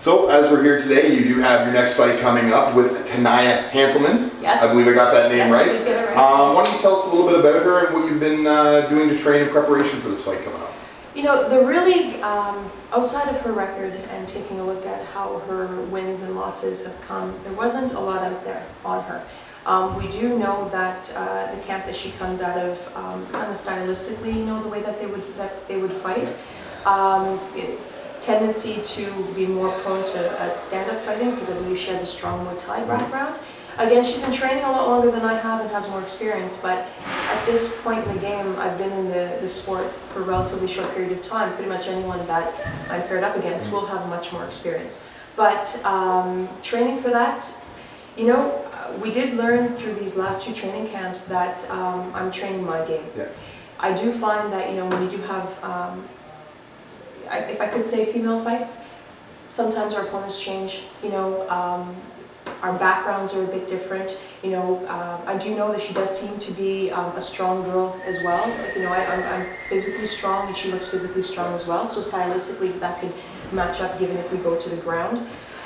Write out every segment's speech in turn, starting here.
So, as we're here today, you do have your next fight coming up with Tania Hanselman. Yes. I believe I got that name right. You get it right. Why don't you tell us a little bit about her and what you've been doing to train in preparation for this fight coming up? You know, the really, outside of her record and taking a look at how her wins and losses have come, there wasn't a lot out there on her. We do know that the camp that she comes out of, kind of stylistically, you know, the way that they would fight. Tendency to be more prone to stand-up fighting because I believe she has a strong Muay Thai background. Again, she's been training a lot longer than I have and has more experience, but at this point in the game, I've been in the sport for a relatively short period of time. Pretty much anyone that I'm paired up against will have much more experience. But training for that, you know, we did learn through these last 2 training camps that I'm training my game. Yeah. I do find that, you know, when you do have if I could say female fights, sometimes our opponents change, you know, our backgrounds are a bit different, you know, I do know that she does seem to be a strong girl as well, like, you know, I'm physically strong and she looks physically strong as well, so stylistically that could match up given if we go to the ground,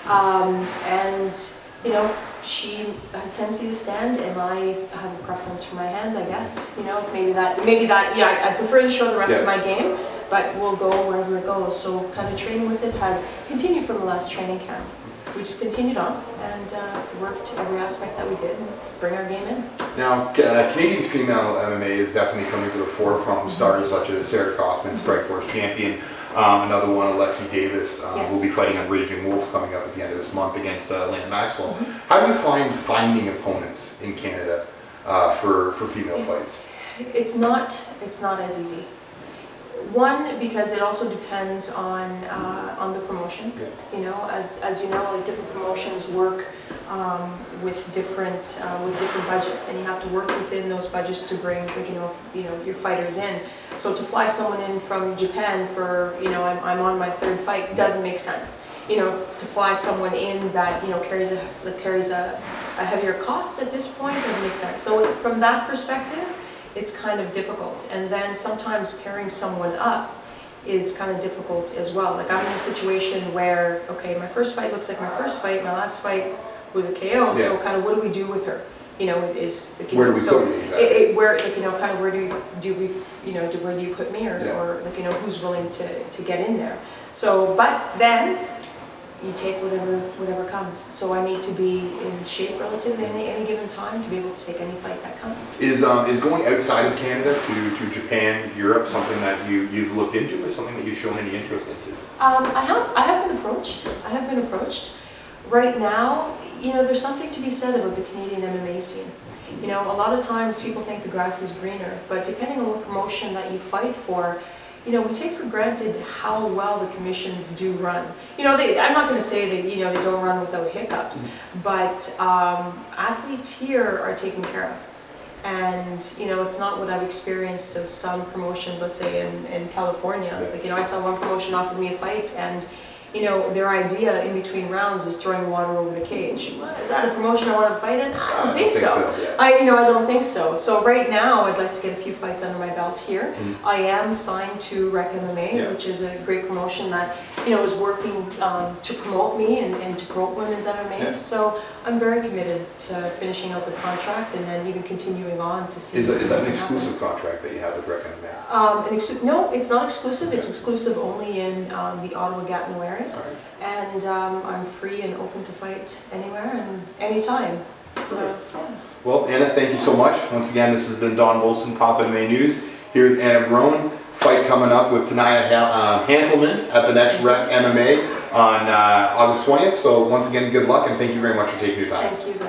and, you know, she has a tendency to stand and I have a preference for my hands, I guess, you know, maybe that, yeah, I prefer to show the rest of my game. But we'll go wherever it goes. So kind of training with it has continued from the last training camp. We just continued on and worked every aspect that we did and bring our game in. Now, Canadian female MMA is definitely coming to the forefront with stars such as Sarah Kaufman, Strikeforce champion. Another one, Alexi Davis, will be fighting on Raging Wolf coming up at the end of this month against Lana Maxwell. How do you find finding opponents in Canada for female fights? It's not as easy. One, because it also depends on the promotion. Yeah. You know, as you know, like different promotions work with different budgets, and you have to work within those budgets to bring, like, you know your fighters in. So to fly someone in from Japan for, you know, I'm on my 3rd fight doesn't make sense. You know, to fly someone in that, you know, carries a heavier cost at this point doesn't make sense. So from that perspective, it's kind of difficult, and then sometimes pairing someone up is kind of difficult as well. Like I'm in a situation where, okay, my first fight looks like my first fight, my last fight was a KO, so kind of what do we do with her? You know, where do we put you? Where, like, you know, kind of where do we, you know, where do you put me, or like, you know, who's willing to get in there? So, but then you take whatever comes. So I need to be in shape relatively at any given time to be able to take any fight that comes. Is going outside of Canada to Japan, Europe, something that you've looked into, or something that you've shown any interest into? I have been approached. Right now, you know, there's something to be said about the Canadian MMA scene. You know, a lot of times people think the grass is greener, but depending on what promotion that you fight for, you know, we take for granted how well the commissions do run. You know, I'm not going to say that, you know, they don't run without hiccups, but athletes here are taken care of. And, you know, it's not what I've experienced of some promotions, let's say in California. Like, you know, I saw one promotion offer me a fight, and, you know, their idea in between rounds is throwing water over the cage. Is that a promotion I want to fight in? I don't think so. I don't think so. So right now, I'd like to get a few fights under my belt here. I am signed to Rec MMA, which is a great promotion that, you know, is working to promote me and to promote women's MMA. So I'm very committed to finishing out the contract and then even continuing on to see. Is that an exclusive contract that you have with Rec MMA? No, it's not exclusive. It's exclusive only in the Ottawa-Gatineau area. Right. And I'm free and open to fight anywhere and anytime. So, yeah. Well, Anna, thank you so much. Once again, this has been Don Wilson, Top MMA News, here with Anna Barone. Fight coming up with Tania Hanselman at the next Rec MMA on August 20th. So once again, good luck, and thank you very much for taking your time. Thank you.